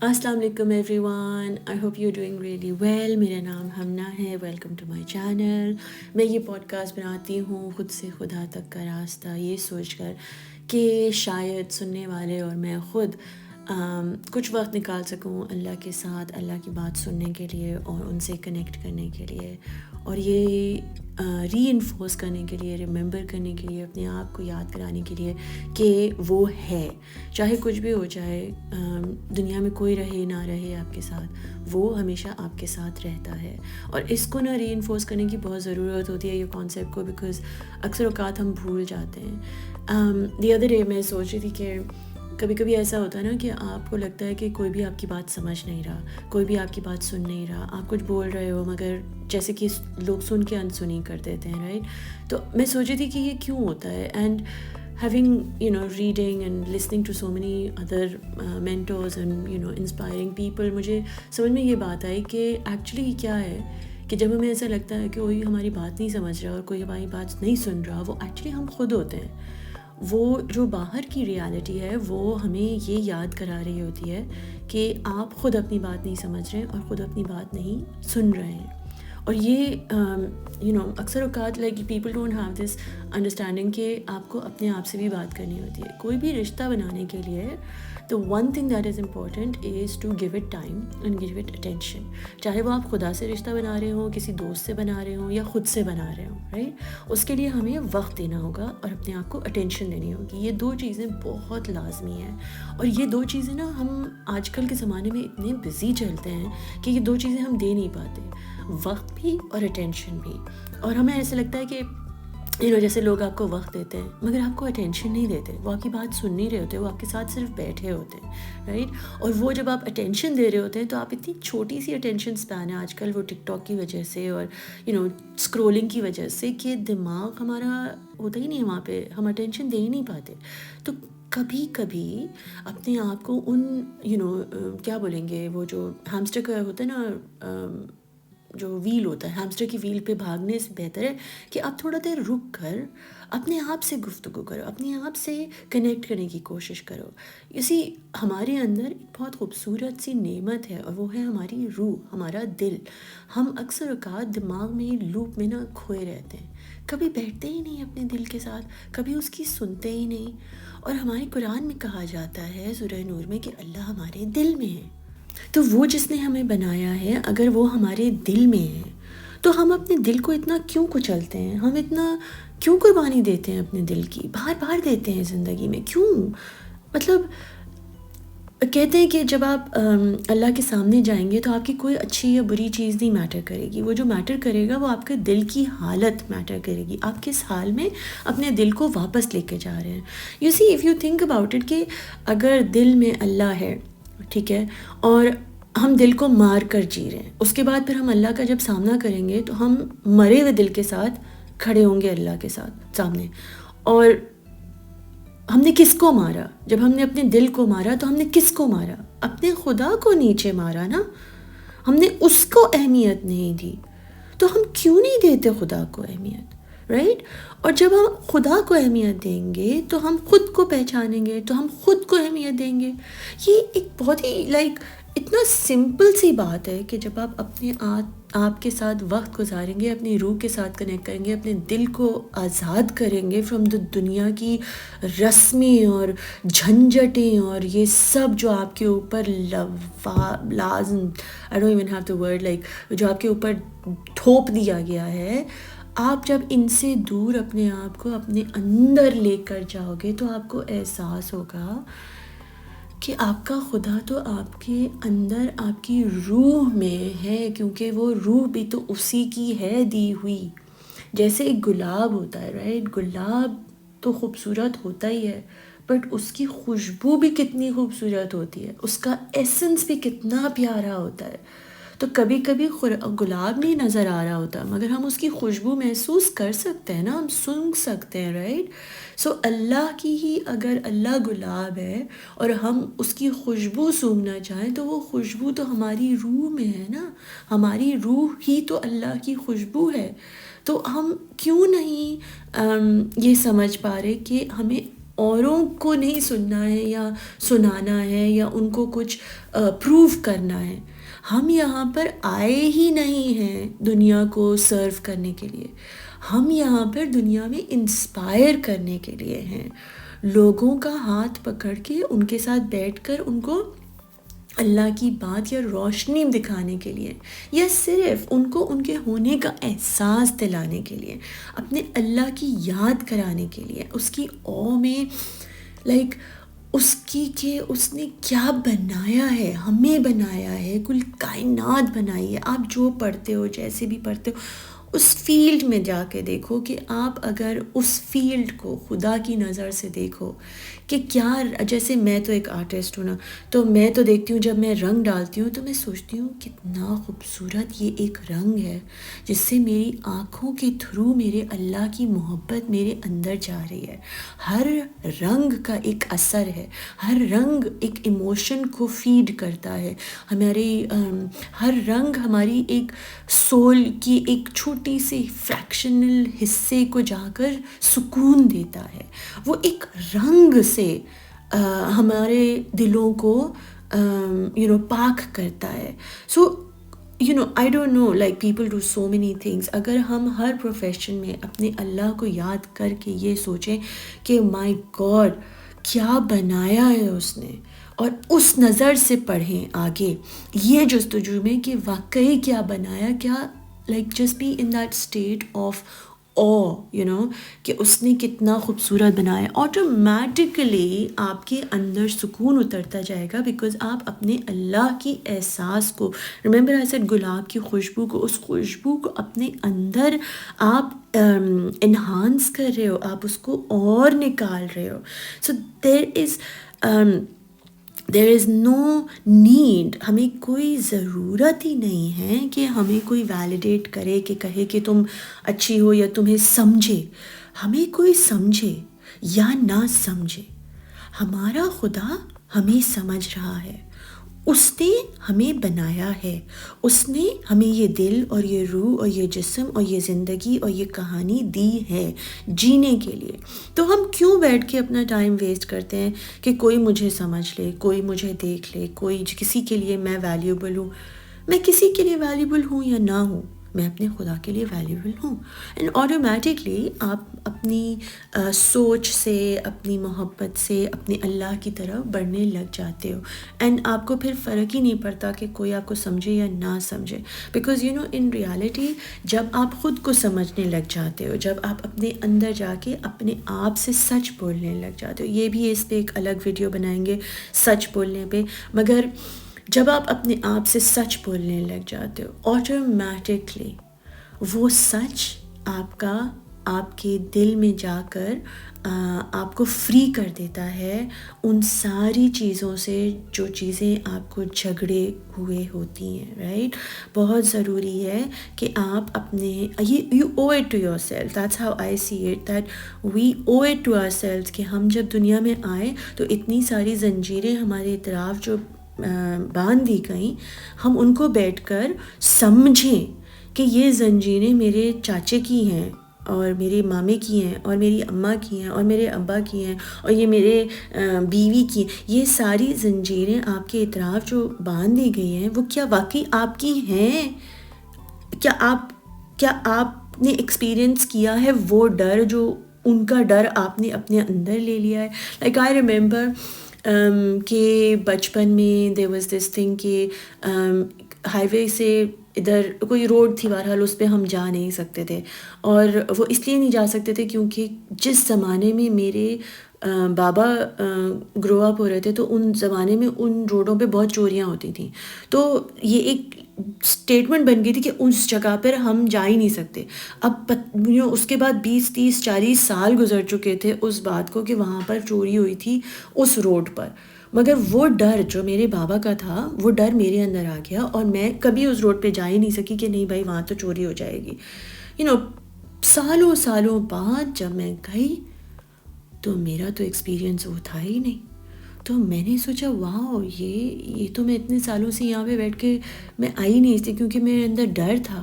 السلام علیکم everyone, I hope you doing really well. میرا نام ہمنا ہے، ویلکم ٹو مائی چینل۔ میں یہ پوڈ کاسٹ بناتی ہوں خود سے خدا تک کا راستہ، یہ سوچ کر کہ شاید سننے والے اور میں خود کچھ وقت نکال سکوں اللہ کے ساتھ، اللہ کی بات سننے کے لیے اور ان سے کنیکٹ کرنے کے لیے، اور یہ ری انفورس کرنے کے لیے، ریممبر کرنے کے لیے، اپنے آپ کو یاد کرانے کے لیے کہ وہ ہے، چاہے کچھ بھی ہو جائے، دنیا میں کوئی رہے نہ رہے آپ کے ساتھ، وہ ہمیشہ آپ کے ساتھ رہتا ہے۔ اور اس کو نا ری انفورس کرنے کی بہت ضرورت ہوتی ہے، یہ کانسیپٹ کو، بیکاز اکثر اوقات ہم بھول جاتے ہیں۔ دی ادر ڈے میں سوچ رہی تھی کہ کبھی کبھی ایسا ہوتا ہے نا کہ آپ کو لگتا ہے کہ کوئی بھی آپ کی بات سمجھ نہیں رہا، کوئی بھی آپ کی بات سن نہیں رہا، آپ کچھ بول رہے ہو مگر جیسے کہ لوگ سن کے انسنی کر دیتے ہیں، رائٹ؟ تو میں سوچ رہی تھی کہ یہ کیوں ہوتا ہے، and having reading and listening to so many other mentors and inspiring people، مجھے سمجھ میں یہ بات آئی کہ ایکچولی کیا ہے کہ جب ہمیں ایسا لگتا ہے کہ کوئی ہماری بات نہیں سمجھ رہا اور کوئی ہماری بات نہیں سن رہا، وہ ایکچولی ہم خود ہوتے ہیں۔ وہ جو باہر کی ریالٹی ہے وہ ہمیں یہ یاد کرا رہی ہوتی ہے کہ آپ خود اپنی بات نہیں سمجھ رہے ہیں اور خود اپنی بات نہیں سن رہے ہیں۔ اور یہ اکثر اوقات like people don't have this understanding کہ آپ کو اپنے آپ سے بھی بات کرنی ہوتی ہے۔ کوئی بھی رشتہ بنانے کے لیے تو one thing that is important is to give it time and give it attention, چاہے وہ آپ خدا سے رشتہ بنا رہے ہوں، کسی دوست سے بنا رہے ہوں یا خود سے بنا رہے ہوں، رائٹ؟ اس کے لیے ہمیں وقت دینا ہوگا اور اپنے آپ کو اٹینشن دینی ہوگی۔ یہ دو چیزیں بہت لازمی ہیں، اور یہ دو چیزیں نا ہم آج کل کے زمانے میں اتنے بزی چلتے ہیں کہ یہ دو چیزیں ہم دے نہیں پاتے، وقت بھی اور اٹینشن بھی۔ اور ہمیں ایسا لگتا ہے کہ جیسے لوگ آپ کو وقت دیتے ہیں مگر آپ کو اٹینشن نہیں دیتے، وہ آپ کی بات سن نہیں رہے ہوتے، وہ آپ کے ساتھ صرف بیٹھے ہوتے ہیں، رائٹ؟ اور وہ جب آپ اٹینشن دے رہے ہوتے ہیں تو آپ اتنی چھوٹی سی اٹینشن سپین ہے آج کل، وہ ٹک ٹاک کی وجہ سے اور اسکرولنگ کی وجہ سے، کہ دماغ ہمارا ہوتا ہی نہیں ہے وہاں پہ، ہم اٹینشن دے ہی نہیں پاتے۔ تو کبھی کبھی اپنے آپ کو ان کیا بولیں گے، وہ جو ہیمسٹر کا ہوتا ہے نا، جو ویل ہوتا ہے، ہیمسٹر کی ویل پہ بھاگنے سے بہتر ہے کہ آپ تھوڑا دیر رک کر اپنے آپ سے گفتگو کرو، اپنے آپ سے کنیکٹ کرنے کی کوشش کرو۔ اسی ہمارے اندر ایک بہت خوبصورت سی نعمت ہے اور وہ ہے ہماری روح، ہمارا دل۔ ہم اکثر اوقات دماغ میں لوپ میں نا کھوئے رہتے ہیں، کبھی بیٹھتے ہی نہیں اپنے دل کے ساتھ، کبھی اس کی سنتے ہی نہیں۔ اور ہمارے قرآن میں کہا جاتا ہے سورہ نور میں کہ اللہ ہمارے دل میں ہے۔ تو وہ جس نے ہمیں بنایا ہے اگر وہ ہمارے دل میں ہے تو ہم اپنے دل کو اتنا کیوں کچلتے ہیں، ہم اتنا کیوں قربانی دیتے ہیں اپنے دل کی، بار بار دیتے ہیں زندگی میں، کیوں؟ مطلب کہتے ہیں کہ جب آپ اللہ کے سامنے جائیں گے تو آپ کی کوئی اچھی یا بری چیز نہیں میٹر کرے گی، وہ جو میٹر کرے گا وہ آپ کے دل کی حالت میٹر کرے گی، آپ کس حال میں اپنے دل کو واپس لے کے جا رہے ہیں۔ You see if you think about it کہ اگر دل میں اللہ ہے، ٹھیک ہے، اور ہم دل کو مار کر جی رہے ہیں، اس کے بعد پھر ہم اللہ کا جب سامنا کریں گے تو ہم مرے ہوئے دل کے ساتھ کھڑے ہوں گے اللہ کے ساتھ سامنے، اور ہم نے کس کو مارا؟ جب ہم نے اپنے دل کو مارا تو ہم نے کس کو مارا؟ اپنے خدا کو نیچے مارا نا، ہم نے اس کو اہمیت نہیں دی۔ تو ہم کیوں نہیں دیتے خدا کو اہمیت، رائٹ؟ اور جب ہم خدا کو اہمیت دیں گے تو ہم خود کو پہچانیں گے، تو ہم خود کو اہمیت دیں گے۔ یہ ایک بہت ہی اتنا سمپل سی بات ہے کہ جب آپ اپنے آپ کے ساتھ وقت گزاریں گے، اپنی روح کے ساتھ کنیکٹ کریں گے، اپنے دل کو آزاد کریں گے فرام دنیا کی رسمی اور جھنجھٹیں اور یہ سب جو آپ کے اوپر لازم I don't even have the word جو آپ کے اوپر تھوپ دیا گیا ہے، آپ جب ان سے دور اپنے آپ کو اپنے اندر لے کر جاؤ گے تو آپ کو احساس ہوگا کہ آپ کا خدا تو آپ کے اندر، آپ کی روح میں ہے، کیونکہ وہ روح بھی تو اسی کی ہے دی ہوئی۔ جیسے ایک گلاب ہوتا ہے، رائٹ؟ گلاب تو خوبصورت ہوتا ہی ہے، بٹ اس کی خوشبو بھی کتنی خوبصورت ہوتی ہے، اس کا ایسنس بھی کتنا پیارا ہوتا ہے۔ تو کبھی کبھی گلاب نہیں نظر آ رہا ہوتا مگر ہم اس کی خوشبو محسوس کر سکتے ہیں نا، ہم سونگھ سکتے ہیں، رائٹ؟ سو اللہ کی ہی اگر اللہ گلاب ہے اور ہم اس کی خوشبو سونگھنا چاہیں تو وہ خوشبو تو ہماری روح میں ہے نا، ہماری روح ہی تو اللہ کی خوشبو ہے۔ تو ہم کیوں نہیں یہ سمجھ پا رہے کہ ہمیں اوروں کو نہیں سننا ہے یا سنانا ہے یا ان کو کچھ پروو کرنا ہے. ہم یہاں پر آئے ہی نہیں ہیں دنیا کو سرو کرنے کے لیے. ہم یہاں پر دنیا میں انسپائر کرنے کے لیے ہیں. لوگوں کا ہاتھ پکڑ کے ان کے ساتھ بیٹھ کر ان کو اللہ کی بات یا روشنی دکھانے کے لیے, یا صرف ان کو ان کے ہونے کا احساس دلانے کے لیے, اپنے اللہ کی یاد کرانے کے لیے, اس کی او میں اس کی کہ اس نے کیا بنایا ہے, ہمیں بنایا ہے, کل کائنات بنائی ہے. آپ جو پڑھتے ہو, جیسے بھی پڑھتے ہو, اس فیلڈ میں جا کے دیکھو کہ آپ اگر اس فیلڈ کو خدا کی نظر سے دیکھو کہ کیا, جیسے میں تو ایک آرٹسٹ ہوں نا, تو میں تو دیکھتی ہوں جب میں رنگ ڈالتی ہوں تو میں سوچتی ہوں کتنا خوبصورت یہ ایک رنگ ہے جس سے میری آنکھوں کے تھرو میرے اللہ کی محبت میرے اندر جا رہی ہے. ہر رنگ کا ایک اثر ہے, ہر رنگ ایک ایموشن کو فیڈ کرتا ہے. ہر رنگ ہماری ایک سول کی ایک چھوٹی سی فریکشنل حصے کو جا کر سکون دیتا ہے. وہ ایک رنگ سے ہمارے دلوں کو پاک کرتا ہے. سو I don't know, people do so many things. اگر ہم ہر پروفیشن میں اپنے اللہ کو یاد کر کے یہ سوچیں کہ مائی گاڈ کیا بنایا ہے اس نے, اور اس نظر سے پڑھیں آگے یہ جستجو میں کہ واقعی کیا بنایا, کیا just be in that state of awe, کہ اس نے کتنا خوبصورت بنایا. آٹومیٹکلی آپ کے اندر سکون اترتا جائے گا, بیکاز آپ اپنے اللہ کی احساس کو, ریممبر آئی سیڈ گلاب کی خوشبو کو, اس خوشبو کو اپنے اندر آپ انہانس کر رہے ہو, آپ اس کو اور نکال رہے ہو. سو there is no need, ہمیں کوئی ضرورت ہی نہیں ہے کہ ہمیں کوئی ویلیڈیٹ کرے, کہ کہے کہ تم اچھی ہو یا تمہیں سمجھے. ہمیں کوئی سمجھے یا نہ سمجھے, ہمارا خدا ہمیں سمجھ رہا ہے. اس نے ہمیں بنایا ہے, اس نے ہمیں یہ دل اور یہ روح اور یہ جسم اور یہ زندگی اور یہ کہانی دی ہے جینے کے لیے. تو ہم کیوں بیٹھ کے اپنا ٹائم ویسٹ کرتے ہیں کہ کوئی مجھے سمجھ لے, کوئی مجھے دیکھ لے, کوئی کسی کے لیے میں ویلیوبل ہوں. میں کسی کے لیے ویلیوبل ہوں یا نہ ہوں, میں اپنے خدا کے لیے ویلیوبل ہوں. اینڈ آٹومیٹکلی آپ اپنی سوچ سے, اپنی محبت سے اپنے اللہ کی طرف بڑھنے لگ جاتے ہو. اینڈ آپ کو پھر فرق ہی نہیں پڑتا کہ کوئی آپ کو سمجھے یا نہ سمجھے, بیکاز ان ریالٹی جب آپ خود کو سمجھنے لگ جاتے ہو, جب آپ اپنے اندر جا کے اپنے آپ سے سچ بولنے لگ جاتے ہو, یہ بھی اس پہ ایک الگ ویڈیو بنائیں گے سچ بولنے پہ, مگر جب آپ اپنے آپ سے سچ بولنے لگ جاتے ہو, آٹومیٹکلی وہ سچ آپ کے دل میں جا کر آپ کو فری کر دیتا ہے ان ساری چیزوں سے جو چیزیں آپ کو جھگڑے ہوئے ہوتی ہیں. رائٹ, بہت ضروری ہے کہ آپ اپنے you owe it to yourself. That's how I see it, that we owe it to our self, کہ ہم جب دنیا میں آئے تو اتنی ساری زنجیریں ہمارے اطراف جو باندھ دی گئیں, ہم ان کو بیٹھ کر سمجھیں کہ یہ زنجیریں میرے چاچے کی ہیں اور میرے مامے کی ہیں اور میری اماں کی ہیں اور میرے ابا کی ہیں اور یہ میرے بیوی کی. یہ ساری زنجیریں آپ کے اطراف جو باندھ دی گئی ہیں وہ کیا واقعی آپ کی ہیں؟ کیا آپ نے ایکسپیرئنس کیا ہے وہ ڈر جو ان کا ڈر آپ نے اپنے اندر لے لیا ہے؟ لائک آئی ریممبر کہ بچپن میں دیر واز دس تھنگ کہ ہائی وے سے ادھر کوئی روڈ تھی, بہرحال اس پہ ہم جا نہیں سکتے تھے, اور وہ اس لیے نہیں جا سکتے تھے کیونکہ جس زمانے میں میرے بابا گرو اپ ہو رہے تھے تو ان زمانے میں ان روڈوں پہ بہت چوریاں ہوتی تھیں. تو یہ ایک اسٹیٹمنٹ بن گئی تھی کہ اس جگہ پر ہم جا ہی نہیں سکتے. اب اس کے بعد 20, 30, 40 سال گزر چکے تھے اس بات کو کہ وہاں پر چوری ہوئی تھی اس روڈ پر, مگر وہ ڈر جو میرے بابا کا تھا وہ ڈر میرے اندر آ گیا اور میں کبھی اس روڈ پہ جا ہی نہیں سکی کہ نہیں بھائی وہاں تو چوری ہو جائے گی. سالوں بعد جب میں گئی تو میرا تو ایکسپیرئنس وہ تھا ہی نہیں. تو میں نے سوچا واو، یہ تو میں اتنے سالوں سے یہاں پہ بیٹھ کے میں آئی نہیں تھی، کیونکہ میرے اندر ڈر تھا.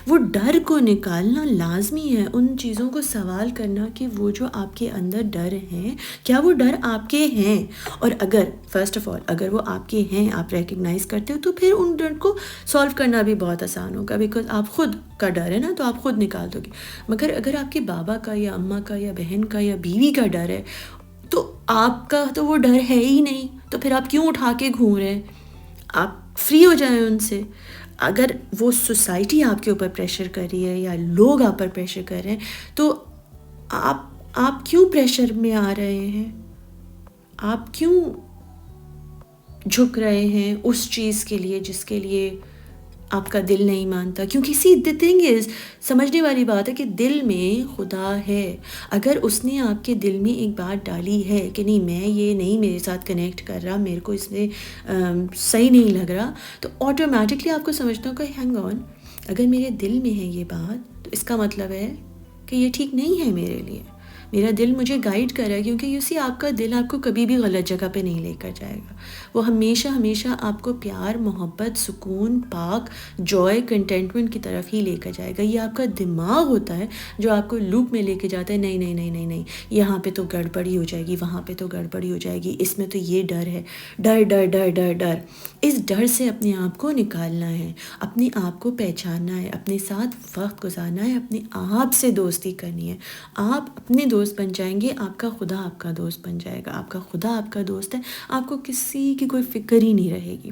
وہ ڈر کو نکالنا لازمی ہے، ان چیزوں کو سوال کرنا کہ وہ جو آپ کے اندر ڈر ہیں، کیا وہ ڈر آپ کے ہیں؟ اور اگر فرسٹ آف آل اگر وہ آپ کے ہیں، آپ ریکگنائز کرتے ہو، تو پھر ان ڈر کو سالو کرنا بھی بہت آسان ہوگا، بیکاز آپ خود کا ڈر ہے نا، تو آپ خود نکال دو گے. مگر اگر آپ کے بابا کا یا اماں کا یا بہن کا یا بیوی کا ڈر ہے، تو آپ کا تو وہ ڈر ہے ہی نہیں، تو پھر آپ کیوں اٹھا کے گھوم رہے ہیں؟ آپ فری ہو جائیں ان سے. اگر وہ سوسائٹی آپ کے اوپر پریشر کر رہی ہے یا لوگ آپ پر پریشر کر رہے ہیں، تو آپ کیوں پریشر میں آ رہے ہیں؟ آپ کیوں جھک رہے ہیں اس چیز کے لیے جس کے لیے آپ کا دل نہیں مانتا؟ کیونکہ the thing is، سمجھنے والی بات ہے کہ دل میں خدا ہے. اگر اس نے آپ کے دل میں ایک بات ڈالی ہے کہ نہیں، میں یہ نہیں میرے ساتھ کنیکٹ کر رہا، میرے کو اس میں صحیح نہیں لگ رہا، تو آٹومیٹکلی آپ کو سمجھنا ہوگا ہینگ آن، اگر میرے دل میں ہے یہ بات، تو اس کا مطلب ہے کہ یہ ٹھیک نہیں ہے میرے لیے. میرا دل مجھے گائیڈ کر رہا ہے، کیونکہ سی آپ کا دل آپ کو کبھی بھی غلط جگہ پہ نہیں لے کر جائے گا. وہ ہمیشہ آپ کو پیار، محبت، سکون، پاک، جوائے، کنٹینٹمنٹ کی طرف ہی لے کر جائے گا. یہ آپ کا دماغ ہوتا ہے جو آپ کو لوپ میں لے کے جاتا ہے، نہیں نہیں نہیں نہیں نہیں، یہاں پہ تو گڑبڑی ہو جائے گی، وہاں پہ تو گڑبڑی ہو جائے گی، اس میں تو یہ ڈر ہے. ڈر ڈر ڈر ڈر ڈر اس ڈر سے اپنے آپ کو نکالنا ہے، اپنے آپ کو پہچاننا ہے، اپنے ساتھ وقت گزارنا ہے، اپنے آپ سے دوستی کرنی ہے. آپ اپنے دوست بن جائیں گے، آپ کا خدا آپ کا دوست بن جائے گا. آپ کا خدا آپ کا دوست ہے، آپ کو کسی کی کوئی فکر ہی نہیں رہے گی.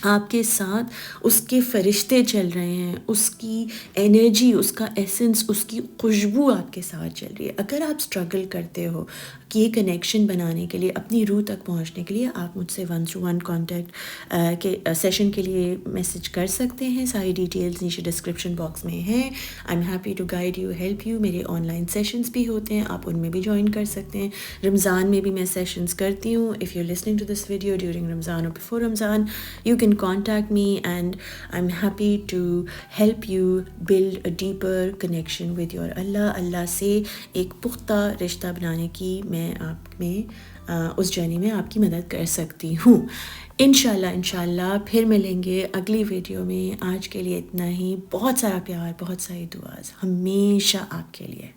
آپ کے ساتھ اس کے فرشتے چل رہے ہیں، اس کی انرجی، اس کا ایسنس، اس کی خوشبو آپ کے ساتھ چل رہی ہے. اگر آپ اسٹرگل کرتے ہو کہ یہ کنیکشن بنانے کے لیے، اپنی روح تک پہنچنے کے لیے، آپ مجھ سے 1-to-1 کانٹیکٹ کے سیشن کے لیے میسج کر سکتے ہیں. ساری ڈیٹیلز نیچے ڈسکرپشن باکس میں ہیں. I am happy to guide you, help you. میرے آن لائن سیشنز بھی ہوتے ہیں، آپ ان میں بھی جوائن کر سکتے ہیں. رمضان میں بھی میں سیشنز کرتی ہوں. If you listening to this video during Ramadan اور before Ramadan, you can contact me and I'm happy to help you build a deeper connection with your Allah. اللہ سے ایک پختہ رشتہ بنانے کی میں آپ میں اس جرنی میں آپ کی مدد کر سکتی ہوں. انشاءاللہ پھر ملیں گے اگلی ویڈیو میں. آج کے لیے اتنا ہی. بہت سارا پیار، بہت ساری دعا ہمیشہ آپ کے لیے.